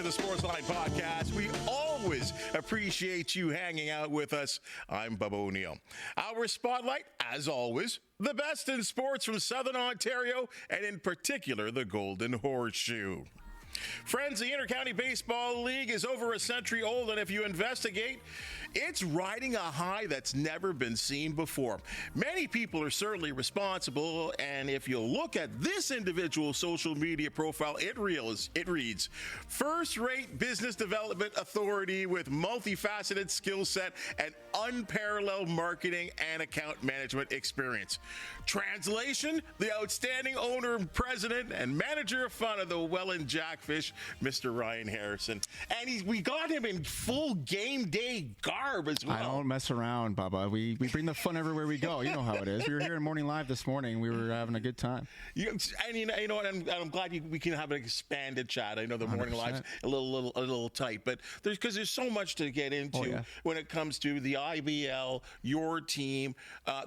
the Sportsline Podcast. We always appreciate you hanging out with us. I'm Bubba O'Neill. Our spotlight, as always, the best in sports from Southern Ontario, and in particular, the Golden Horseshoe. Friends, the Intercounty Baseball League is over a century old, and if you investigate, it's riding a high that's never been seen before. Many people are certainly responsible, and if you look at this individual social media profile, it reads, first-rate business development authority with multifaceted skill set and unparalleled marketing and account management experience. Translation, the outstanding owner, president, and manager of fun of the Welland Jackfish, Mr. Ryan Harrison. And we got him in full game day garb as well. I don't mess around, Bubba. We bring the fun everywhere we go. You know how it is. We were here in Morning Live this morning. We were having a good time. You know what? I'm glad we can have an expanded chat. I know the 100%. Morning Live's a little tight, but there's so much to get into when it comes to the IBL, your team,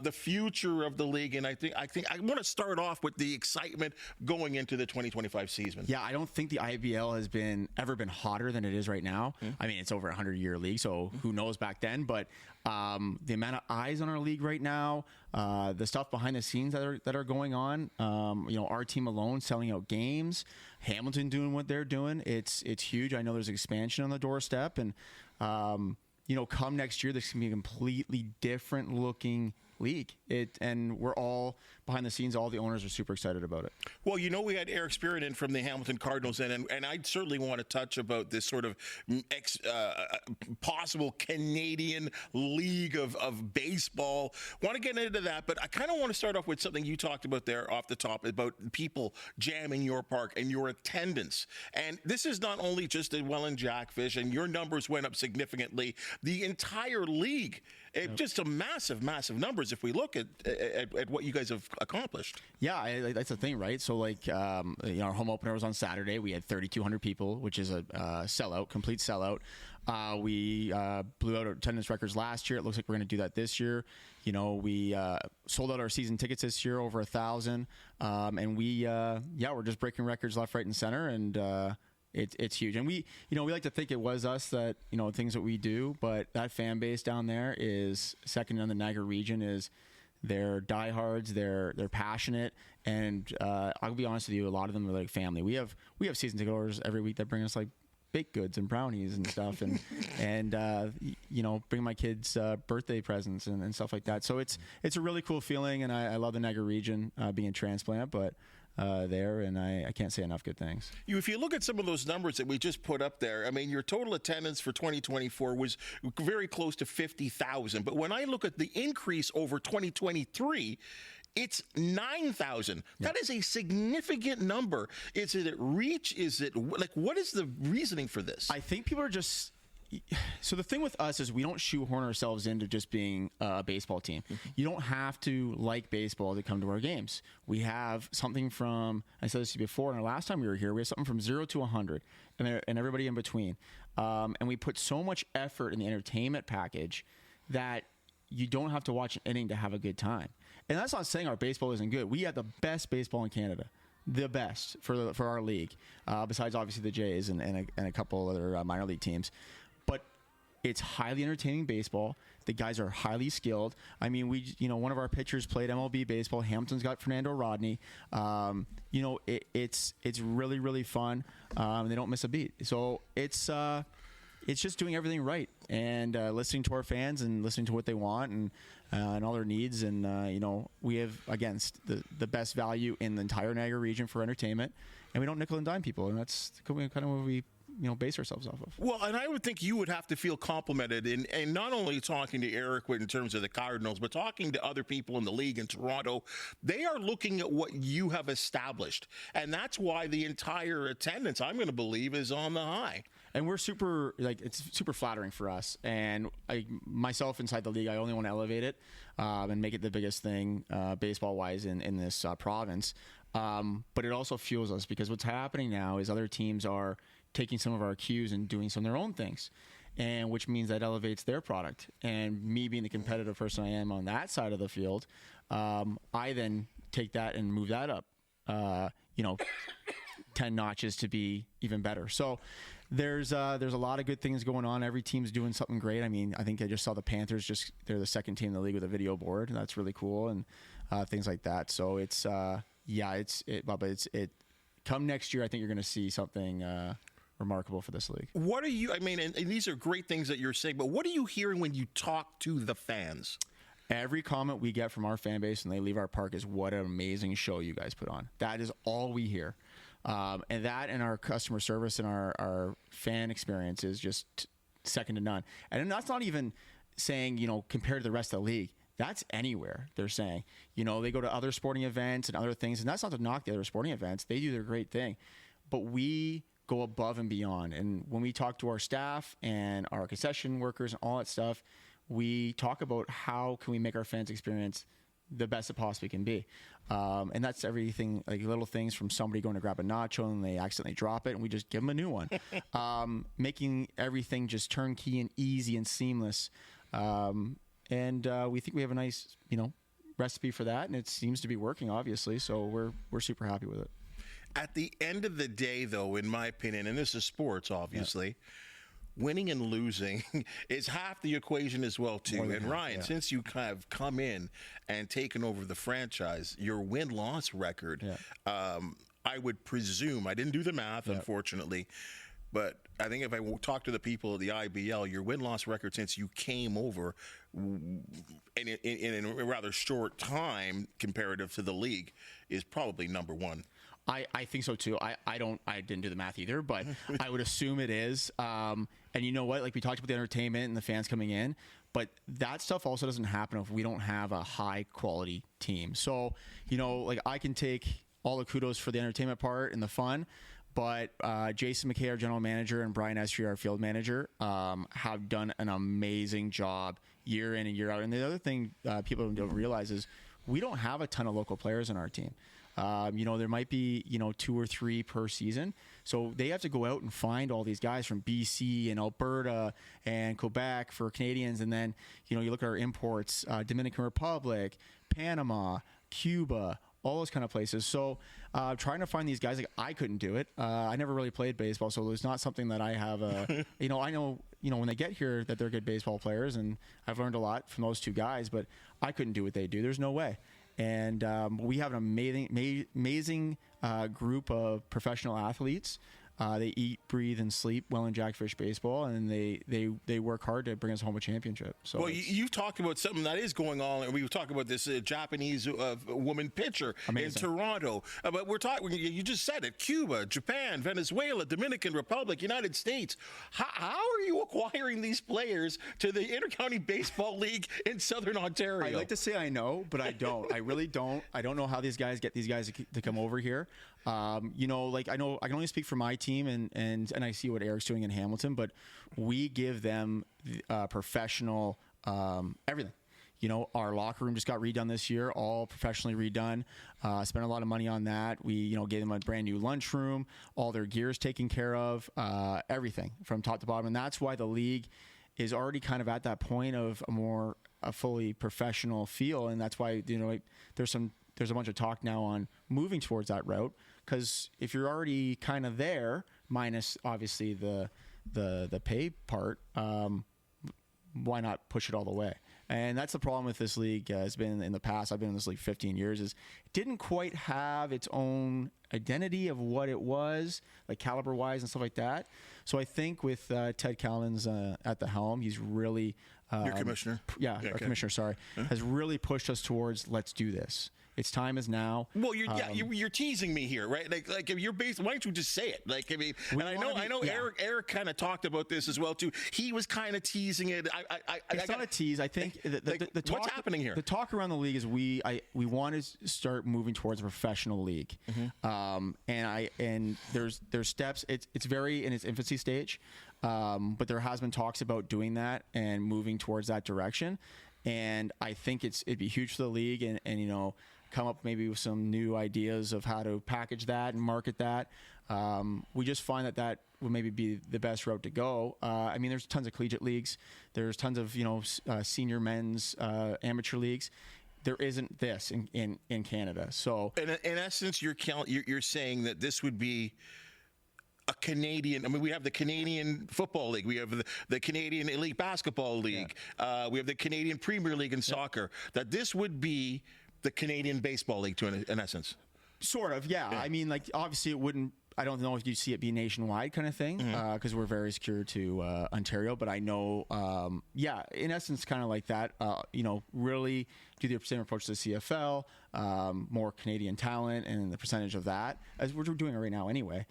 the future of the league, and I think I want to start off with the excitement going into the 2025 season. Yeah, I don't think the IBL has ever been hotter than it is right now. I mean, it's over a 100-year league, so who knows back then, but the amount of eyes on our league right now, the stuff behind the scenes that are going on, our team alone selling out games, Hamilton doing what they're doing, it's huge. I know there's expansion on the doorstep, and come next year, this can be a completely different looking league. And we're all behind the scenes. All the owners are super excited about it. Well, we had Eric Spirit in from the Hamilton Cardinals, and I'd certainly want to touch about this sort of possible Canadian league of baseball. Want to get into that, but I kind of want to start off with something you talked about there off the top about people jamming your park and your attendance. And this is not only just the Welland Jackfish, and your numbers went up significantly. The entire league, just a massive numbers if we look at what you guys have accomplished. Yeah, that's the thing, right? So our home opener was on Saturday. We had 3,200 people, which is a sellout, complete sellout. We blew out our attendance records last year. It looks like we're going to do that this year. We sold out our season tickets this year, over 1,000. And we're just breaking records left, right, and center. And it's huge. And we like to think it was us that, things that we do, but that fan base down there is second in the Niagara region. They're diehards, they're passionate, and I'll be honest with you, a lot of them are like family. We have season ticket orders every week that bring us like baked goods and brownies and stuff, and bring my kids birthday presents and stuff like that. So it's a really cool feeling, and I love the Niagara region being a transplant, but there, and I can't say enough good things. If you look at some of those numbers that we just put up there, I mean, your total attendance for 2024 was very close to 50,000. But when I look at the increase over 2023, it's 9,000. Yeah. That is a significant number. Is it at reach? Is it what is the reasoning for this? I think people are just. So the thing with us is we don't shoehorn ourselves into just being a baseball team. You don't have to like baseball to come to our games. We have something from, I said this to you before, and the last time we were here, we have something from 0 to 100 and everybody in between. And we put so much effort in the entertainment package that you don't have to watch an inning to have a good time. And that's not saying our baseball isn't good. We have the best baseball in Canada. The best for our league, besides obviously the Jays and a couple other minor league teams. But it's highly entertaining baseball. The guys are highly skilled. I mean, one of our pitchers played MLB baseball. Hamilton's got Fernando Rodney. It's really, really fun. They don't miss a beat. So it's just doing everything right and listening to our fans and listening to what they want and all their needs. And we have, again, the best value in the entire Niagara region for entertainment, and we don't nickel and dime people, and that's kind of what we base ourselves off of. Well, and I would think you would have to feel complimented and not only talking to Eric in terms of the Cardinals, but talking to other people in the league in Toronto. They are looking at what you have established, and that's why the entire attendance, I'm going to believe, is on the high. And we're it's super flattering for us. And myself inside the league, I only want to elevate it and make it the biggest thing baseball-wise in this province. But it also fuels us because what's happening now is other teams are taking some of our cues and doing some of their own things, and which means that elevates their product. And me being the competitive person I am on that side of the field, I then take that and move that up. 10 notches to be even better. So there's a lot of good things going on. Every team's doing something great. I mean, I think I just saw the Panthers, they're the second team in the league with a video board, and that's really cool, and things like that. So it's come next year, I think you're going to see something remarkable for this league. What are you, I mean, and these are great things that you're saying, but what are you hearing when you talk to the fans? Every comment we get from our fan base when they leave our park is, what an amazing show you guys put on. That is all we hear. And that and our customer service and our fan experience is just second to none. And that's not even saying, compared to the rest of the league. That's anywhere, they're saying. They go to other sporting events and other things, and that's not to knock the other sporting events. They do their great thing. But we go above and beyond. And when we talk to our staff and our concession workers and all that stuff, we talk about how can we make our fans experience the best it possibly can be. And that's everything, like little things from somebody going to grab a nacho and they accidentally drop it and we just give them a new one. Making everything just turnkey and easy and seamless. And we think we have a nice, recipe for that, and it seems to be working, obviously. So we're super happy with it. At the end of the day, though, in my opinion, and this is sports, obviously, winning and losing is half the equation as well, too. And Ryan, since you kind of come in and taken over the franchise, your win-loss record, I would presume, I didn't do the math, unfortunately, but I think if I talk to the people of the IBL, your win-loss record since you came over in a rather short time comparative to the league is probably number one. I think so too. I didn't do the math either, but I would assume it is. And you know what? Like we talked about the entertainment and the fans coming in, but that stuff also doesn't happen if we don't have a high quality team. So, like I can take all the kudos for the entertainment part and the fun, but Jason McKay, our general manager, and Brian Estrie, our field manager, have done an amazing job year in and year out. And the other thing people don't realize is we don't have a ton of local players in our team. There might be, 2 or 3 per season. So they have to go out and find all these guys from BC and Alberta and Quebec for Canadians. And then, you look at our imports, Dominican Republic, Panama, Cuba, all those kind of places. So trying to find these guys, like I couldn't do it. I never really played baseball, so it's not something that I have, I know, when they get here that they're good baseball players, and I've learned a lot from those 2 guys, but I couldn't do what they do. There's no way. And we have an amazing group of professional athletes. They eat, breathe, and sleep Welland Jackfish baseball, and they work hard to bring us home a championship. So, well, you've talked about something that is going on, and we've talked about this Japanese woman pitcher in Toronto. But we're talking. You just said it: Cuba, Japan, Venezuela, Dominican Republic, United States. How are you acquiring these players to the Intercounty Baseball League in Southern Ontario? I'd like to say I know, but I don't. I really don't. I don't know how these guys get these guys to come over here. I know I can only speak for my team and I see what Eric's doing in Hamilton, but we give them professional everything. Our locker room just got redone this year, all professionally redone. Spent a lot of money on that. We, gave them a brand new lunchroom, all their gear's taken care of, everything from top to bottom. And that's why the league is already kind of at that point of a fully professional feel. And that's why, there's a bunch of talk now on moving towards that route, because if you're already kind of there, minus obviously the pay part, why not push it all the way? And that's the problem with this league has been in the past. I've been in this league 15 years. Is it didn't quite have its own identity of what it was, like caliber wise and stuff like that. So I think with Ted Callan's at the helm, he's really your commissioner. Our commissioner. Sorry, has really pushed us towards let's do this. Its time is now. Well, you're teasing me here, right? Like if you're based, why don't you just say it? Like and I know Eric kind of talked about this as well too. He was kind of teasing it. It's not a tease. I think the talk, what's happening here? The talk around the league is we want to start moving towards a professional league, and there's steps. It's very in its infancy stage, but there has been talks about doing that and moving towards that direction. And I think it'd be huge for the league, and come up maybe with some new ideas of how to package that and market that. We just find that would maybe be the best route to go. There's tons of collegiate leagues. There's tons of, senior men's amateur leagues. there isn't this in Canada. So in essence, you're saying that this would be a Canadian. I mean, we have the Canadian Football League, we have the Canadian Elite Basketball League, we have the Canadian Premier League in soccer. That this would be the Canadian Baseball League, in essence. Sort of, yeah. I mean, like, obviously it wouldn't. I don't know if you see it be nationwide kind of thing, because we're very secure to Ontario. But I know, in essence, kind of like that. Really do the same approach to the CFL, more Canadian talent, and the percentage of that, as we're doing it right now anyway.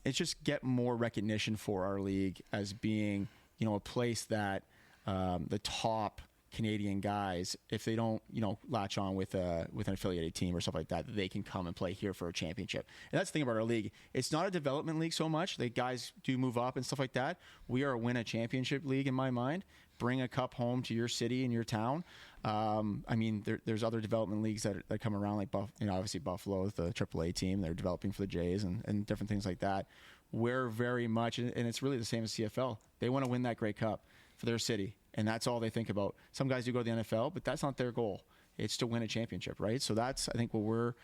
It's just get more recognition for our league as being, a place that the top Canadian guys, if they don't, latch on with an affiliated team or stuff like that, they can come and play here for a championship. And that's the thing about our league. It's not a development league so much. The guys do move up and stuff like that. We are a win a championship league in my mind. Bring a cup home to your city and your town. There's other development leagues that come around, like obviously Buffalo, the AAA team. They're developing for the Jays and different things like that. We're very much, and it's really the same as CFL. They want to win that Grey Cup for their city. And that's all they think about. Some guys do go to the NFL, but that's not their goal. It's to win a championship, right? So that's, I think, what we're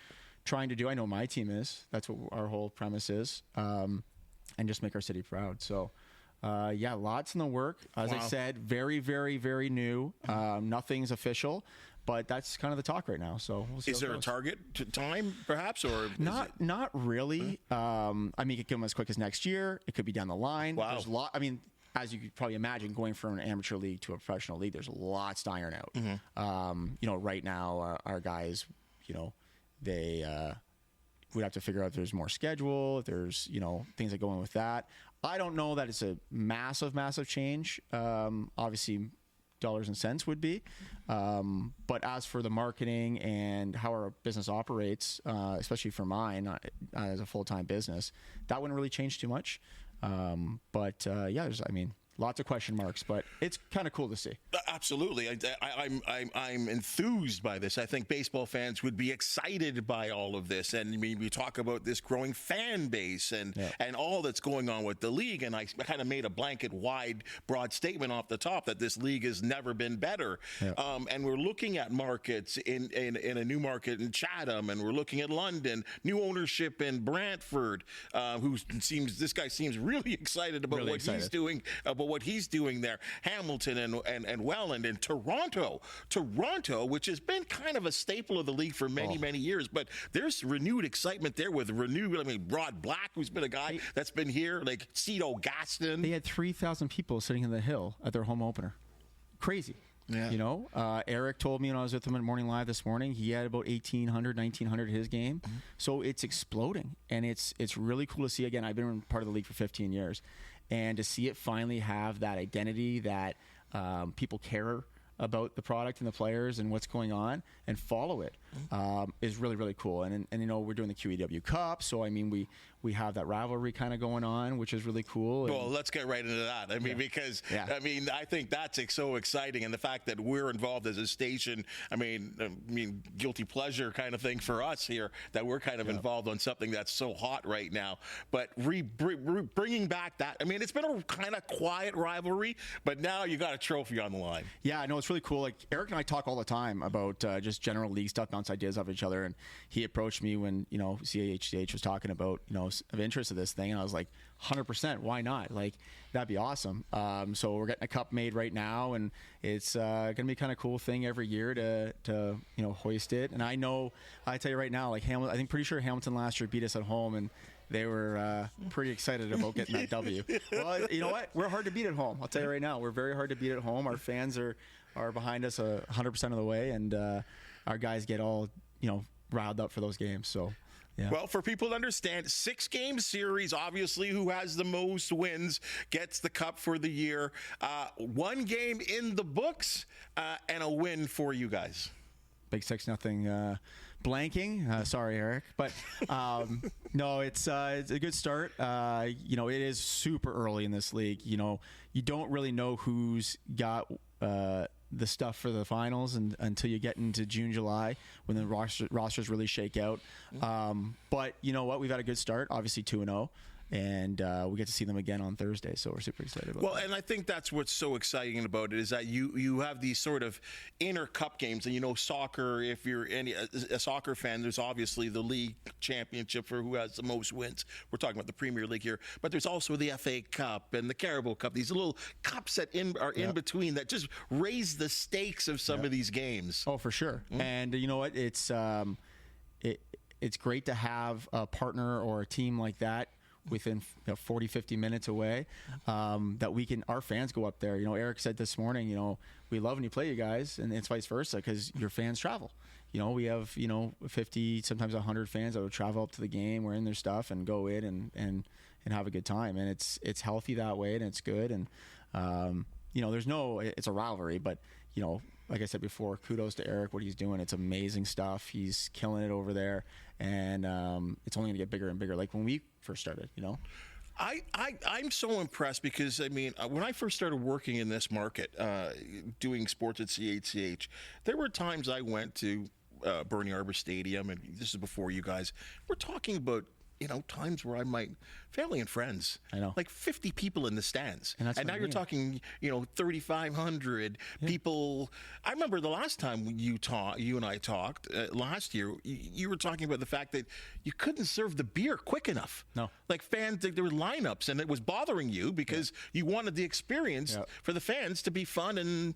trying to do. I know my team is. That's what our whole premise is, and just make our city proud. So, lots in the work. As I said, very, very, very new. Nothing's official, but that's kind of the talk right now. So we'll see. Is there a target time, perhaps, or not really? It could come as quick as next year. It could be down the line. Wow. There's a lot. As you could probably imagine, going from an amateur league to a professional league, there's lots to iron out. Right now, our guys, they we'd have to figure out if there's more schedule, if there's, things that go in with that. I don't know that it's a massive, massive change. Obviously, dollars and cents would be. But as for the marketing and how our business operates, especially for mine as a full-time business, that wouldn't really change too much. There's, lots of question marks, but it's kind of cool to see. Absolutely. I'm enthused by this. I think baseball fans would be excited by all of this. And we talk about this growing fan base and all that's going on with the league. And I kind of made a blanket, wide, broad statement off the top that this league has never been better. Yeah. And we're looking at markets in a new market in Chatham, and we're looking at London, new ownership in Brantford, this guy seems really excited about he's doing, what he's doing there. Hamilton and Welland and Toronto, which has been kind of a staple of the league for many years, but there's renewed excitement there with Rod Black, who's been a guy that's been here, like Cito Gaston. They had 3,000 people sitting in the hill at their home opener. Crazy. Yeah. Eric told me when I was with him at Morning Live this morning, he had about 1,800, 1,900 at his game. Mm-hmm. So it's exploding, and it's really cool to see. Again, I've been part of the league for 15 years. And to see it finally have that identity that people care about the product and the players and what's going on and follow it is really, really cool. And we're doing the QEW Cup, so we have that rivalry kind of going on, which is really cool. Well, let's get right into that. I think that's so exciting, and the fact that we're involved as a station, guilty pleasure kind of thing for us here, that we're kind of involved on something that's so hot right now. But bringing back that, it's been a kind of quiet rivalry, but now you got a trophy on the line. Yeah, I know, it's really cool. Like, Eric and I talk all the time about just general league stuff, bounce ideas off each other, and he approached me when CAHCH was talking about of interest of this thing, and I was like, 100%, why not? Like, that'd be awesome. So we're getting a cup made right now, and it's gonna be kind of cool thing every year to hoist it. And I tell you right now, like pretty sure Hamilton last year beat us at home, and they were pretty excited about getting that W. Well, you know what? We're hard to beat at home. I'll tell you right now, we're very hard to beat at home. Our fans are behind us 100% of the way, and our guys get all riled up for those games. So. Yeah. Well, for people to understand, 6-game series, obviously, who has the most wins gets the cup for the year. 1 game in the books and a win for you guys. Big 6-0 blanking. Sorry, Eric. But no, it's a good start. It is super early in this league. You don't really know who's got the stuff for the finals until you get into June, July, when the rosters really shake out. But you know what? We've had a good start, obviously 2-0. and we get to see them again on Thursday. So we're super excited about that. And I think that's what's so exciting about it is that you have these sort of inner cup games, and soccer. If you're a soccer fan, there's obviously the league championship for who has the most wins. We're talking about the Premier League here, but there's also the FA Cup and the Carabao Cup. These little cups that are in between that just raise the stakes of some of these games. Oh, for sure. And you know what? It's great to have a partner or a team like that within 40, 50 minutes away, that our fans go up there. Eric said this morning, we love when you play you guys, and it's vice versa because your fans travel. We have 50, sometimes 100 fans that will travel up to the game, wearing their stuff, and go in and have a good time. And it's healthy that way, and it's good. And it's a rivalry, but like I said before, kudos to Eric, what he's doing. It's amazing stuff. He's killing it over there, and it's only going to get bigger and bigger. Like when we first started, I'm so impressed because, when I first started working in this market, doing sports at CHCH, there were times I went to Bernie Arbor Stadium, and this is before you guys. We're talking about times where family and friends. I know. Like 50 people in the stands. And now you're talking, 3,500 people. I remember the last time you and I talked last year, you were talking about the fact that you couldn't serve the beer quick enough. No. Like fans, there were lineups, and it was bothering you because you wanted the experience for the fans to be fun and,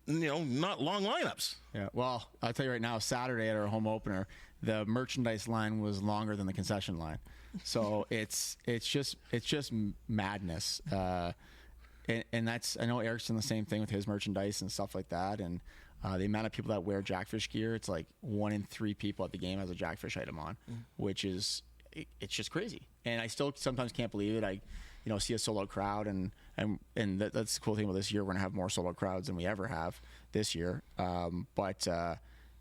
not long lineups. Yeah. Well, I'll tell you right now, Saturday at our home opener, the merchandise line was longer than the concession line, so it's just madness. And that's, I know Eric's done the same thing with his merchandise and stuff like that. And the amount of people that wear Jackfish gear, it's like 1 in 3 people at the game has a Jackfish item on, which is it's just crazy. And I still sometimes can't believe it. I see a sold out crowd, and that's the cool thing about this year. We're gonna have more sold out crowds than we ever have this year. But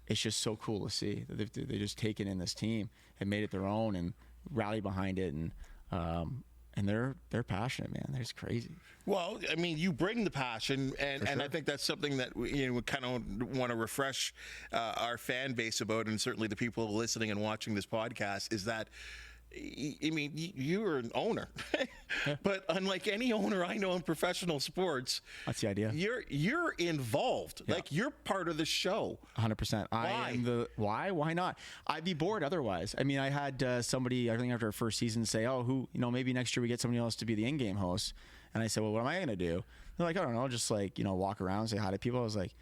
it's just so cool to see that they've just taken in this team and made it their own and rallied behind it, and they're passionate, man. They're just crazy. Well, you bring the passion, and I think that's something that we kind of want to refresh our fan base about, and certainly the people listening and watching this podcast, is that you're an owner, but unlike any owner I know in professional sports, that's the idea. You're involved, like you're part of the show. 100%. Why not? I'd be bored otherwise. I had somebody, I think after our first season, say, maybe next year we get somebody else to be the in-game host, and I said, well, what am I going to do? They're like, I don't know, just walk around, say hi to people. I was like,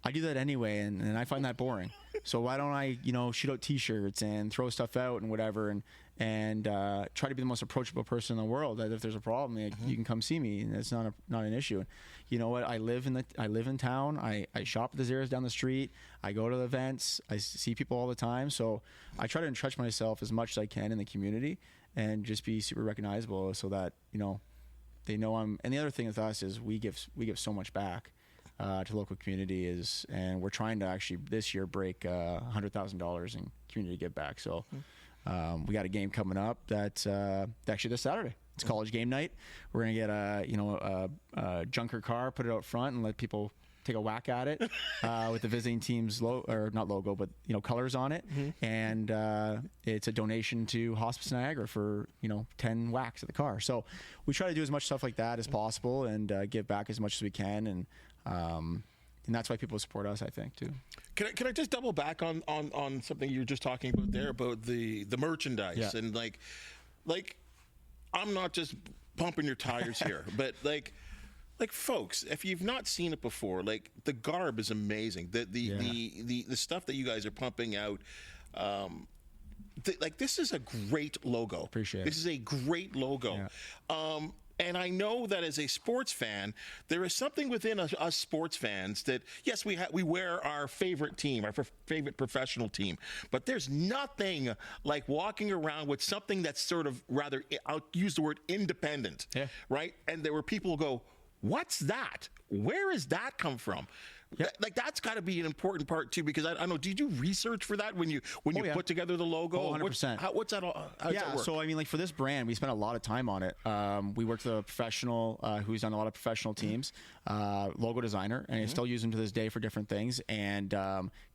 I do that anyway, and I find that boring. So why don't I, shoot out T-shirts and throw stuff out and whatever, and try to be the most approachable person in the world. That if there's a problem, you can come see me, and it's not an issue. And you know what? I live in town. I shop at the Zara's down the street. I go to the events. I see people all the time. So I try to entrench myself as much as I can in the community and just be super recognizable, so that they know I'm. And the other thing with us is we give so much back to local community, and we're trying to actually this year break $100,000 in community give back. So we got a game coming up that's actually this Saturday. It's college game night. We're gonna get a junker car, put it out front, and let people take a whack at it with the visiting team's not logo, but colors on it. And it's a donation to Hospice Niagara for 10 whacks at the car. So we try to do as much stuff like that as possible, and give back as much as we can, and that's why people support us, I think, too. Can I just double back on something you were just talking about there about the merchandise, and like I'm not just pumping your tires here, but like folks, if you've not seen it before, like the garb is amazing. The stuff that you guys are pumping out, this is a great logo. Appreciate it. This is a great logo. Yeah. And I know that as a sports fan, there is something within us sports fans that, yes, we wear our favorite team, our favorite professional team, but there's nothing like walking around with something that's sort of rather, I'll use the word independent, right? And there were people who go, what's that? Where does that come from? Yeah. Like that's got to be an important part too, because I don't know. Did you research for that when you put together the logo? 100%. What's that? How does that work? So for this brand, we spent a lot of time on it. We worked with a professional who's done a lot of professional teams, logo designer, and I still use him to this day for different things. And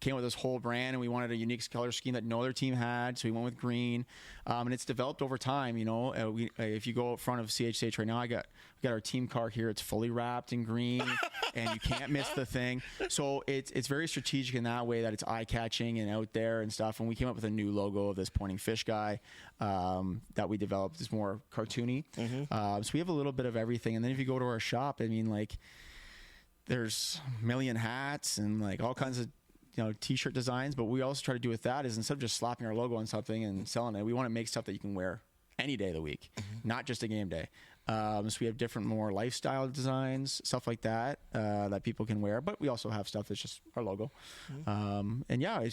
came up with this whole brand, and we wanted a unique color scheme that no other team had, so we went with green. And it's developed over time. If you go out front of CHCH right now, we got our team car here. It's fully wrapped in green, and you can't miss the thing. So it's very strategic in that way, that it's eye catching and out there and stuff. And we came up with a new logo of this pointing fish guy that we developed. It's more cartoony. So we have a little bit of everything. And then if you go to our shop, I mean, like, there's a million hats and like all kinds of t-shirt designs. But what we also try to do with that is, instead of just slapping our logo on something and selling it, we want to make stuff that you can wear any day of the week, not just a game day. So we have different, more lifestyle designs, stuff like that, that people can wear. But we also have stuff that's just our logo. And yeah,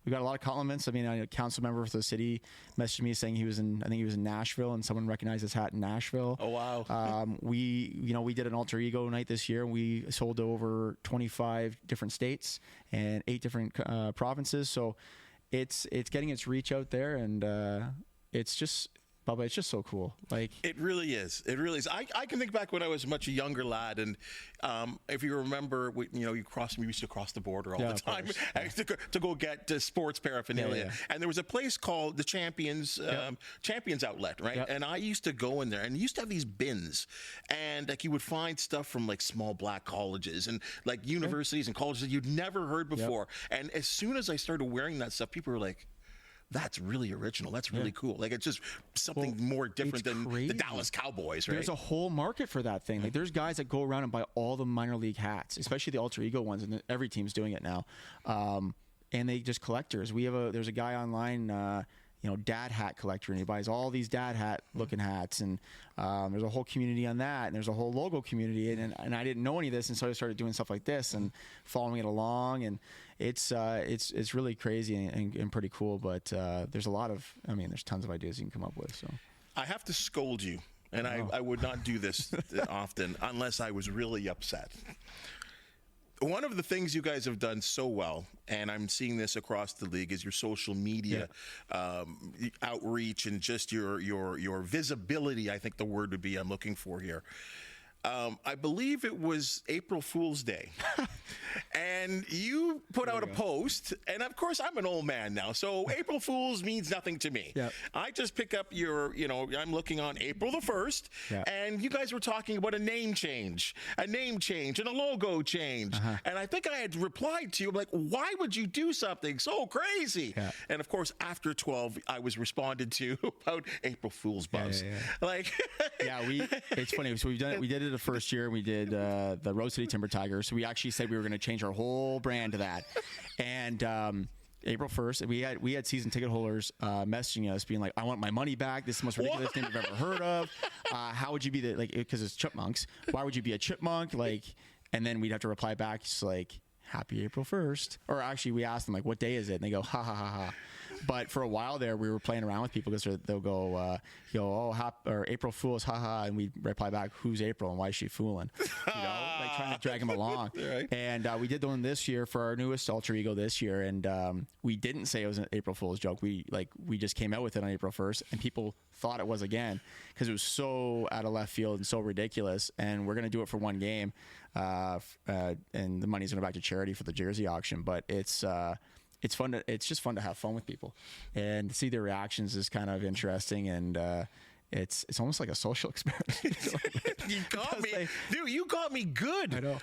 we got a lot of compliments. I mean, a council member for the city messaged me saying I think he was in Nashville, and someone recognized his hat in Nashville. Oh, wow. We did an alter ego night this year. We sold to over 25 different states and 8 different provinces. So it's getting its reach out there, and it's just, Bubba, it's just so cool. Like, it really is. It really is. I can think back when I was a much younger lad, and if you remember, we used to cross the border all the time to go get sports paraphernalia. And there was a place called the Champions Outlet, right? And I used to go in there, and used to have these bins, and like you would find stuff from like small black colleges and like universities and colleges that you'd never heard before. And as soon as I started wearing that stuff, people were like, that's really original. That's really cool. Like, it's just something more different than the Dallas Cowboys, right? There's a whole market for that thing. Like, there's guys that go around and buy all the minor league hats, especially the alter ego ones, and every team's doing it now. And they just collectors. There's a guy online, dad hat collector, and he buys all these dad hat looking hats, and there's a whole community on that, and there's a whole logo community, and I didn't know any of this, and so I started doing stuff like this and following it along, and it's really crazy and pretty cool. But there's there's tons of ideas you can come up with. So I have to scold you, and I would not do this often unless I was really upset. One of the things you guys have done so well, and I'm seeing this across the league, is your social media outreach and just your visibility. I think the word would be I'm looking for here. I believe it was April Fool's Day, and you put out a post, and of course I'm an old man now, so April Fool's means nothing to me. I just pick up I'm looking on April the 1st, and you guys were talking about a name change, and a logo change, and I think I had replied to you, like, why would you do something so crazy? And of course, after 12, I was responded to about April Fool's buzz. It's funny, so we did it the first year. We did the Rose City Timber Tigers. So we actually said we were going to change our whole brand to that. And April 1st, we had season ticket holders messaging us being like, I want my money back. This is the most ridiculous thing I've ever heard of. How would you be because it's chipmunks. Why would you be a chipmunk? Like, and then we'd have to reply back just like, happy April 1st. Or actually, we asked them, like, what day is it? And they go, ha, ha, ha, ha. But for a while there, we were playing around with people because they'll go, or April Fool's, haha, and we reply back, who's April and why is she fooling? Like trying to drag them along. And we did the one this year for our newest alter ego this year, and we didn't say it was an April Fool's joke. We just came out with it on April 1st, and people thought it was again because it was so out of left field and so ridiculous. And we're going to do it for one game, and the money's going to go back to charity for the jersey auction. But it's fun. It's just fun to have fun with people, and to see their reactions is kind of interesting, and it's almost like a social experiment. You got me good. I know.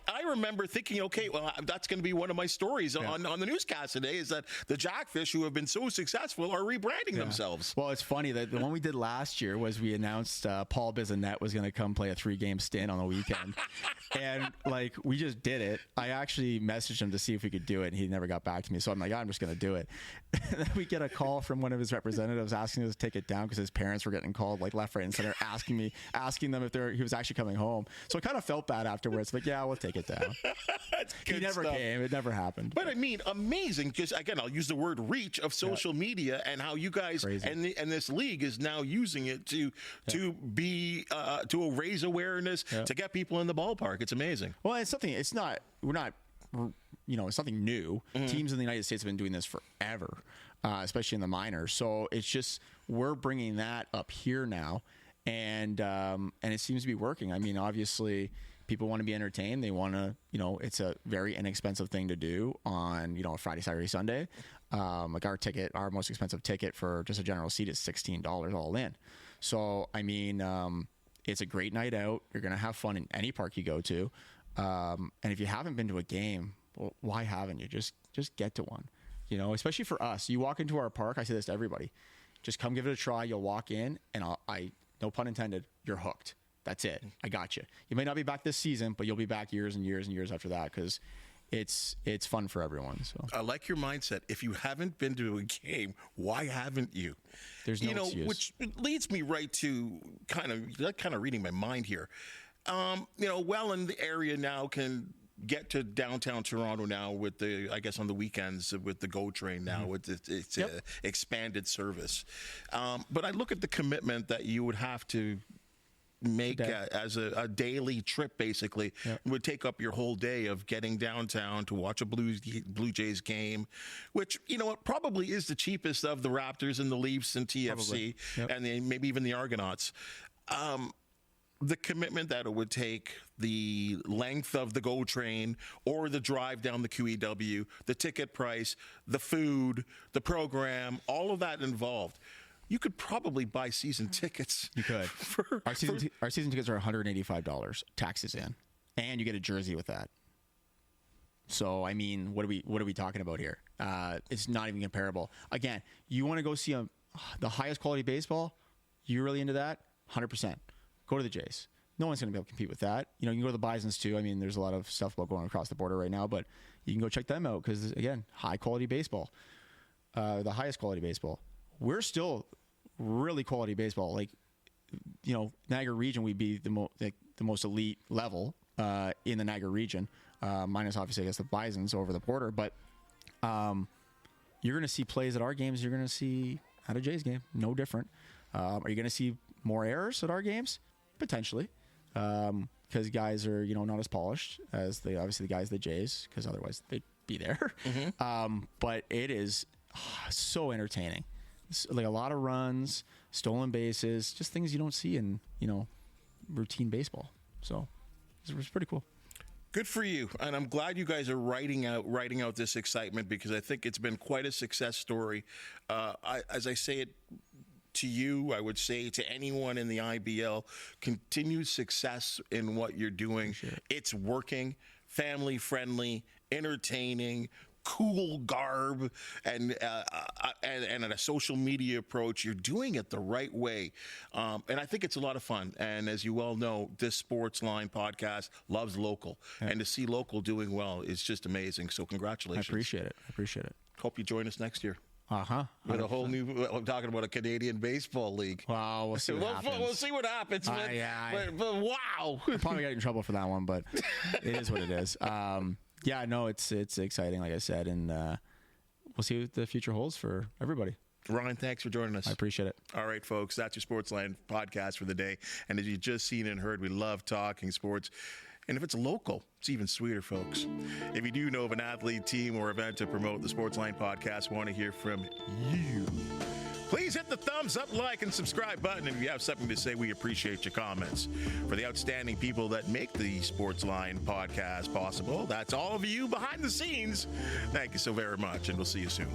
I remember thinking, okay, well, that's going to be one of my stories on the newscast today, is that the Jackfish, who have been so successful, are rebranding themselves. Well, it's funny that the one we did last year was we announced Paul Bissonnette was going to come play a 3-game stint on the weekend. And we just did it. I actually messaged him to see if we could do it, and he never got back to me. So I'm like, I'm just going to do it. And then we get a call from one of his representatives asking us to take it down because his parents were getting called left, right, and center, asking them if he was actually coming home. So I kind of felt bad afterwards. Like, yeah, we'll take it down. He never came. It never happened. But I mean, amazing. Just again, I'll use the word reach of social media and how you guys and this league is now using it to raise awareness, to get people in the ballpark. It's amazing. Well, it's something. It's not something new. Teams in the United States have been doing this forever, especially in the minors. So it's just we're bringing that up here now, and it seems to be working. I mean, obviously, People want to be entertained. They want to, it's a very inexpensive thing to do on, a Friday, Saturday, Sunday. Like our most expensive ticket for just a general seat is $16 all in. So, I mean, it's a great night out. You're going to have fun in any park you go to. And if you haven't been to a game, well, why haven't you? Just get to one, especially for us. You walk into our park. I say this to everybody, just come give it a try. You'll walk in and no pun intended, you're hooked. That's it. I got you. You may not be back this season, but you'll be back years and years and years after that because it's fun for everyone. So I like your mindset. If you haven't been to a game, why haven't you? There's no excuse. Which leads me right to kind of reading my mind here. Welland area now can get to downtown Toronto now with I guess on the weekends with the GO train now with its expanded service. But I look at the commitment that you would have to make as a daily trip, basically. Would take up your whole day of getting downtown to watch a Blue Jays game, which it probably is the cheapest of the Raptors and the Leafs and TFC and maybe even the Argonauts. The commitment that it would take, the length of the GO train or the drive down the QEW, the ticket price, the food, the program, all of that involved. You could probably buy season tickets. You could. Our season tickets are $185, taxes in, and you get a jersey with that. So I mean, what are we talking about here? It's not even comparable. Again, you want to go see the highest quality baseball? You're really into that? 100%. Go to the Jays. No one's going to be able to compete with that. You can go to the Bisons too. I mean, there's a lot of stuff about going across the border right now, but you can go check them out because, again, high quality baseball, the highest quality baseball. We're still really quality baseball. Like, Niagara region, we'd be the most elite level in the Niagara region, minus obviously, I guess, the Bisons over the border. But you're going to see plays at our games. You're going to see at a Jays game. No different. Are you going to see more errors at our games? Potentially, because guys are not as polished as the guys at the Jays, because otherwise they'd be there. But it is so entertaining. It's like a lot of runs, stolen bases, just things you don't see in routine baseball. So it's pretty cool. Good for you, and I'm glad you guys are writing out this excitement because I think it's been quite a success story. As I say it to you, I would say to anyone in the IBL, continued success in what you're doing. Sure. It's working, family friendly, entertaining, cool garb, and a social media approach. You're doing it the right way, and I think it's a lot of fun. And as you well know, this Sportsline podcast loves local, and to see local doing well is just amazing. So congratulations. I appreciate it. Hope you join us next year. With a whole new, I'm talking about a Canadian Baseball League. Wow, we'll see what happens. We'll see what happens. But wow. I'll probably get in trouble for that one, but it is what it is. It's exciting, like I said, and we'll see what the future holds for everybody. Ryan, thanks for joining us. I appreciate it. All right, folks, that's your Sportsline podcast for the day. And as you just seen and heard, we love talking sports. And if it's local, it's even sweeter, folks. If you do know of an athlete, team, or event to promote the Sportsline podcast, want to hear from you, please hit the thumbs up, like, and subscribe button. And if you have something to say, we appreciate your comments. For the outstanding people that make the Sportsline podcast possible, that's all of you behind the scenes. Thank you so very much, and we'll see you soon.